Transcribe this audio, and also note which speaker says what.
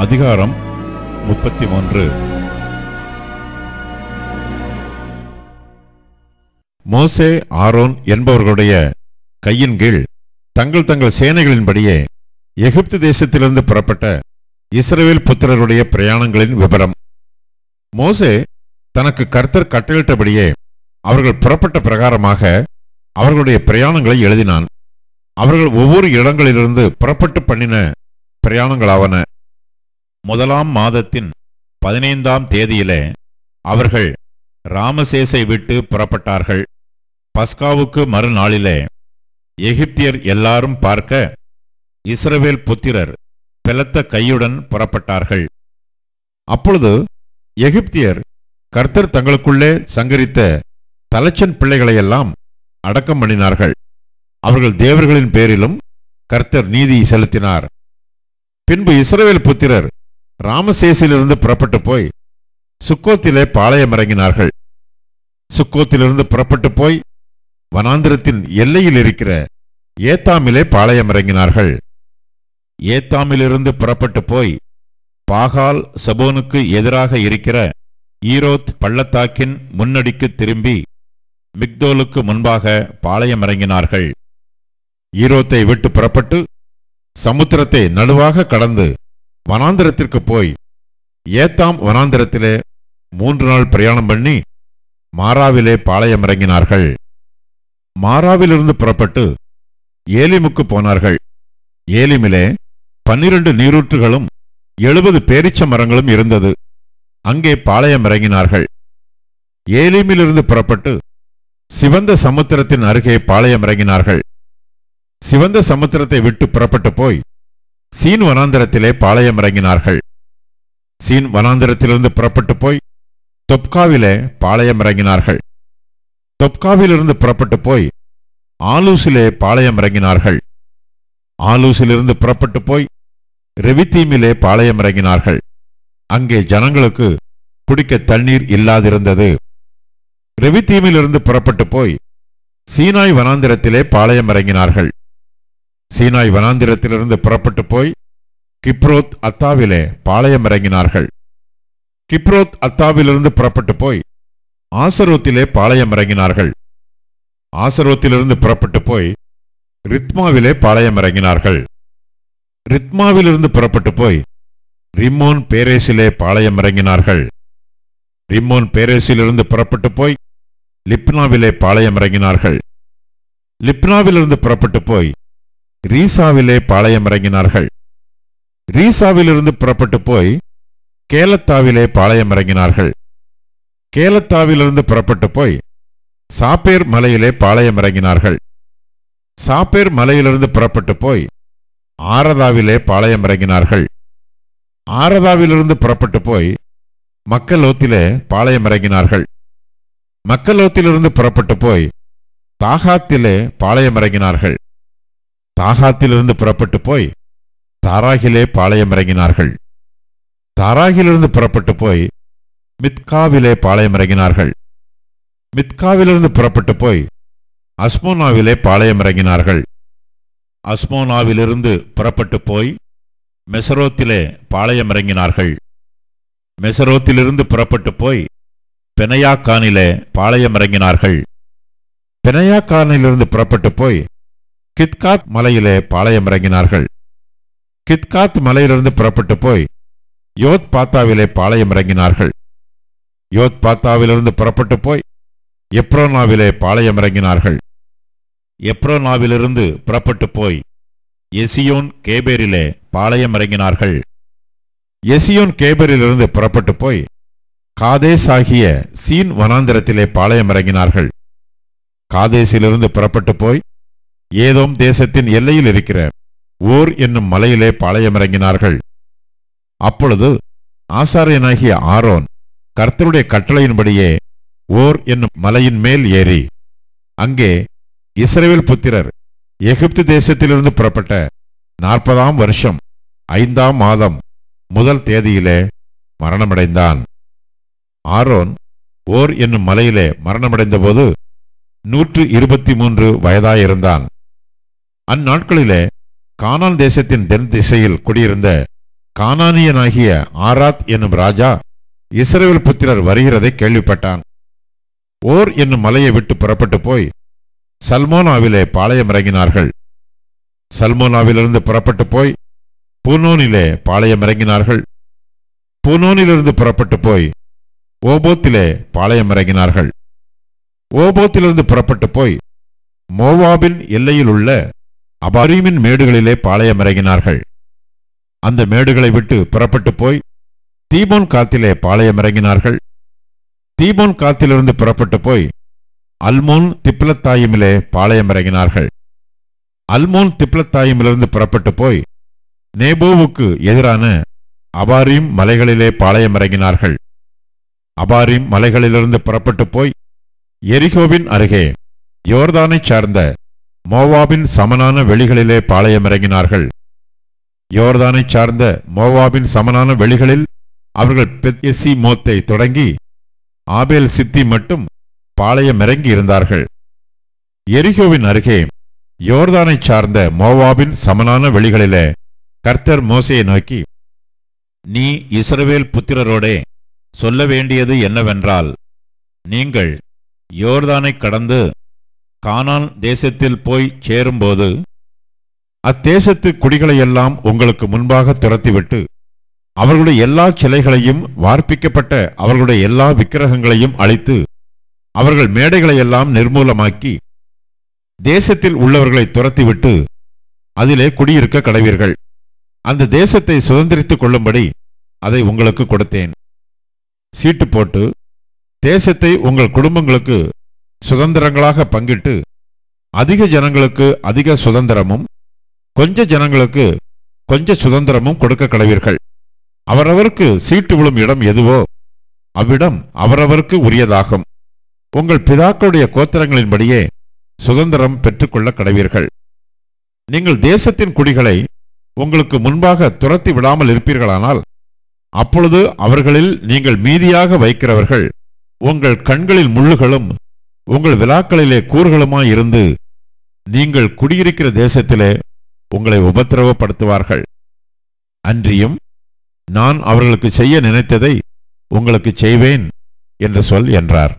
Speaker 1: அதிகாரம் 33. மோசே ஆரோன் என்பவர்களுடைய கையின் கீழ் தங்கள் சேனைகளின்படியே எகிப்து தேசத்திலிருந்து புறப்பட்ட இஸ்ரவேல் புத்திரருடைய பிரயாணங்களின் விபரம். மோசே தனக்கு கர்த்தர் கட்டளையிட்டபடியே அவர்கள் புறப்பட்ட பிரகாரமாக அவர்களுடைய பிரயாணங்களை எழுதினான். அவர்கள் ஒவ்வொரு இடங்களிலிருந்து புறப்பட்டு பண்ணின பிரயாணங்களாவன. முதலாம் மாதத்தின் 15ஆம் தேதியிலே அவர்கள் ராமசேசை விட்டு புறப்பட்டார்கள். பஸ்காவுக்கு மறுநாளிலே எகிப்தியர் எல்லாரும் பார்க்க இஸ்ரவேல் புத்திரர் பெலத்த கையுடன் புறப்பட்டார்கள். அப்பொழுது எகிப்தியர் கர்த்தர் தங்களுக்குள்ளே சங்கரித்த தலைச்சன் பிள்ளைகளையெல்லாம் அடக்கம் பண்ணினார்கள். அவர்கள் தேவர்களின் பேரிலும் கர்த்தர் நீதி செலுத்தினார். பின்பு இஸ்ரவேல் புத்திரர் ராமசேசிலிருந்து புறப்பட்டு போய் சுக்கோத்திலே பாளையமிறங்கினார்கள். சுக்கோத்திலிருந்து புறப்பட்டு போய் வனாந்திரத்தின் எல்லையில் இருக்கிற ஏத்தாமிலே பாளையமிறங்கினார்கள். ஏத்தாமிலிருந்து புறப்பட்டு போய் பாகால் சபோனுக்கு எதிராக இருக்கிற ஈரோத் பள்ளத்தாக்கின் முன்னடிக்கு திரும்பி மிக்தோலுக்கு முன்பாக பாளையமிறங்கினார்கள். ஈரோத்தை விட்டு புறப்பட்டு சமுத்திரத்தை நடுவாக கடந்து வனாந்திரத்திற்கு போய் ஏத்தாம் வனாந்திரத்திலே 3 நாள் பிரயாணம் பண்ணி மாராவிலே பாளையமிறங்கினார்கள். மாராவிலிருந்து புறப்பட்டு ஏலிமுக்கு போனார்கள். ஏலிமிலே 12 நீரூற்றுகளும் 70 பேரீச்ச மரங்களும் இருந்தது. அங்கே பாளையமிறங்கினார்கள். ஏலிமிலிருந்து புறப்பட்டு சிவந்த சமுத்திரத்தின் அருகே பாளையமிறங்கினார்கள். சிவந்த சமுத்திரத்தை விட்டு புறப்பட்டு போய் சீன் வனாந்திரத்திலே பாளையமிறங்கினார்கள். சீன் வனாந்திரத்திலிருந்து புறப்பட்டு போய் தொப்காவிலே பாளையமிறங்கினார்கள். தொப்காவிலிருந்து புறப்பட்டு போய் ஆலூசிலே பாளையமிறங்கினார்கள். ஆலூசிலிருந்து புறப்பட்டு போய் ரெவித்தீமிலே பாளையமிறங்கினார்கள். அங்கே ஜனங்களுக்கு குடிக்க தண்ணீர் இல்லாதிருந்தது. ரெவித்தீமிலிருந்து புறப்பட்டு போய் சீனாய் வனாந்திரத்திலே பாளையமிறங்கினார்கள். சீனாய் வனாந்திரத்திலிருந்து புறப்பட்டு போய் கிப்ரோத் அத்தாவிலே பாளையமிறங்கினார்கள். கிப்ரோத் அத்தாவிலிருந்து புறப்பட்டு போய் ஆசரோத்திலே பாளையமிறங்கினார்கள். ஆசரோத்திலிருந்து புறப்பட்டு போய் ரித்மாவிலே பாளையமிறங்கினார்கள். ரித்மாவிலிருந்து புறப்பட்டு போய் ரிம்மோன் பேரேசிலே பாளையமிறங்கினார்கள். ரிம்மோன் பேரேசிலிருந்து புறப்பட்டு போய் லிப்னாவிலே பாளையமிறங்கினார்கள். லிப்னாவிலிருந்து புறப்பட்டு போய் ரீசாவிலே பாளையமிறங்கினார்கள். ரீசாவிலிருந்து புறப்பட்டு போய் கேலத்தாவிலே பாளையமிறங்கினார்கள். கேலத்தாவிலிருந்து புறப்பட்டு போய் சாப்பேர் மலையிலே பாளையமிறங்கினார்கள். சாப்பேர் மலையிலிருந்து புறப்பட்டு போய் ஆரதாவிலே பாளையமிறங்கினார்கள். ஆரதாவிலிருந்து புறப்பட்டு போய் மக்கலோத்திலே பாளையமிறங்கினார்கள். மக்கலோத்திலிருந்து புறப்பட்டு போய் தாகாத்திலே பாளையமிறங்கினார்கள். தாகாத்திலிருந்து புறப்பட்டு போய் தாராகிலே பாளையமிறங்கினார்கள். தாராகிலிருந்து புறப்பட்டு போய் மித்காவிலே பாளையமிறங்கினார்கள். மித்காவிலிருந்து புறப்பட்டு போய் அஸ்மோனாவிலே பாளையமிறங்கினார்கள். அஸ்மோனாவிலிருந்து புறப்பட்டு போய் மெசரோத்திலே பாளையமிறங்கினார்கள். மெசரோத்திலிருந்து புறப்பட்டு போய் பெனையாக்கானிலே பாளையமிறங்கினார்கள். பெனையாக்கானிலிருந்து புறப்பட்டு போய் கித்காத் மலையிலே பாளையமிறங்கினார்கள். கித்காத் மலையிலிருந்து புறப்பட்டு போய் யோத் பாத்தாவிலே பாளையமிறங்கினார்கள். யோத் பாத்தாவிலிருந்து புறப்பட்டு போய் எப்ரோனாவிலே பாளையமிறங்கினார்கள். எப்ரோனாவிலிருந்து புறப்பட்டு போய் எசியோன் கேபேரிலே பாளையமிறங்கினார்கள். எசியோன் கேபரிலிருந்து புறப்பட்டு போய் காதேஸ் ஆகிய சீன் வனாந்திரத்திலே பாளையமிறங்கினார்கள். காதேசிலிருந்து புறப்பட்டு போய் ஏதோம் தேசத்தின் எல்லையில் இருக்கிற ஓர் என்னும் மலையிலே பாளையமிறங்கினார்கள். அப்பொழுது ஆசாரியனாகிய ஆரோன் கர்த்தருடைய கட்டளையின்படியே ஓர் என்னும் மலையின் மேல் ஏறி அங்கே இஸ்ரவேல் புத்திரர் எகிப்து தேசத்திலிருந்து புறப்பட்ட 40ஆம் வருஷம் 5ஆம் மாதம் 1 தேதியிலே மரணமடைந்தான். ஆரோன் ஓர் என்னும் மலையிலே மரணமடைந்த போது 123 வயதாயிருந்தான். அந்நாட்களிலே கானான் தேசத்தின் தென் திசையில் குடியிருந்த கானானியனாகிய ஆராத் என்னும் ராஜா இஸ்ரவேல் புத்திரர் வருகிறதை கேள்விப்பட்டான். ஓர் என்னும் மலையை விட்டு புறப்பட்டு போய் சல்மோனாவிலே பாளையமிறங்கினார்கள். சல்மோனாவிலிருந்து புறப்பட்டு போய் பூனோனிலே பாளையமிறங்கினார்கள். பூனோனிலிருந்து புறப்பட்டு போய் ஓபோத்திலே பாளையமிறங்கினார்கள். ஓபோத்திலிருந்து புறப்பட்டு போய் மோவாபின் எல்லையில் உள்ள அபாரீமின் மேடுகளிலே பாளையமிறங்கினார்கள். அந்த மேடுகளை விட்டு புறப்பட்டு போய் தீபோன் காத்திலே பாளையமிறங்கினார்கள். தீபோன் காத்திலிருந்து புறப்பட்டு போய் அல்மோன் திப்லத்தாயிமிலே பாளையமிறங்கினார்கள். அல்மோன் திப்லத்தாயிமிலிருந்து புறப்பட்டு போய் நேபோவுக்கு எதிரான அபாரீம் மலைகளிலே பாளையமிறங்கினார்கள். அபாரீம் மலைகளிலிருந்து புறப்பட்டு போய் எரிகோவின் அருகே யோர்தானைச் சார்ந்த மோவாபின் சமனான வெளிகளிலே பாளையமிறங்கினார்கள். யோர்தானைச் சார்ந்த மோவாபின் சமனான வெளிகளில் அவர்கள் பெத்யெசிமோத்தை தொடங்கி ஆபேல் சித்தி மட்டும் பாளையமிறங்கி இருந்தார்கள். எரிகோவின் அருகே யோர்தானைச் சார்ந்த மோவாபின் சமனான வெளிகளிலே கர்த்தர் மோசேயை நோக்கி, நீ இஸ்ரவேல் புத்திரரோடே சொல்ல வேண்டியது என்னவென்றால், நீங்கள் யோர்தானைக் கடந்து கானான் தேசத்தில் போய் சேரும்போது அத்தேசத்து குடிகளையெல்லாம் உங்களுக்கு முன்பாக துரத்திவிட்டு அவர்களுடைய எல்லா சிலைகளையும் வார்ப்பிக்கப்பட்ட அவர்களுடைய எல்லா விக்கிரகங்களையும் அழித்து அவர்கள் மேடைகளையெல்லாம் நிர்மூலமாக்கி தேசத்தில் உள்ளவர்களை துரத்திவிட்டு அதிலே குடியிருக்க கடவீர்கள். அந்த தேசத்தை சுதந்திரித்துக் கொள்ளும்படி அதை உங்களுக்கு கொடுத்தேன். சீட்டு போட்டு தேசத்தை உங்கள் குடும்பங்களுக்கு சுதந்திரங்களாக பங்கிட்டு அதிக ஜனங்களுக்கு அதிக சுதந்திரமும் கொஞ்ச ஜனங்களுக்கு கொஞ்ச சுதந்திரமும் கொடுக்க கடவீர்கள். அவரவருக்கு சீட்டு விழும் இடம் எதுவோ அவ்விடம் அவரவருக்கு உரியதாகும். உங்கள் பிதாக்களுடைய கோத்திரங்களின்படியே சுதந்திரம் பெற்றுக்கொள்ள கடவீர்கள். நீங்கள் தேசத்தின் குடிகளை உங்களுக்கு முன்பாக துரத்தி விடாமல் இருப்பீர்களானால் அப்பொழுது அவர்களில் நீங்கள் மீதியாக வைக்கிறவர்கள் உங்கள் கண்களில் முள்ளுகளும் உங்கள் விலாக்களிலே கூறுகளுமாயிருந்து நீங்கள் குடியிருக்கிற தேசத்திலே உங்களை உபத்திரவப்படுத்துவார்கள். அன்றியும் நான் அவர்களுக்கு செய்ய நினைத்ததை உங்களுக்கு செய்வேன் என்று சொல் என்றார்.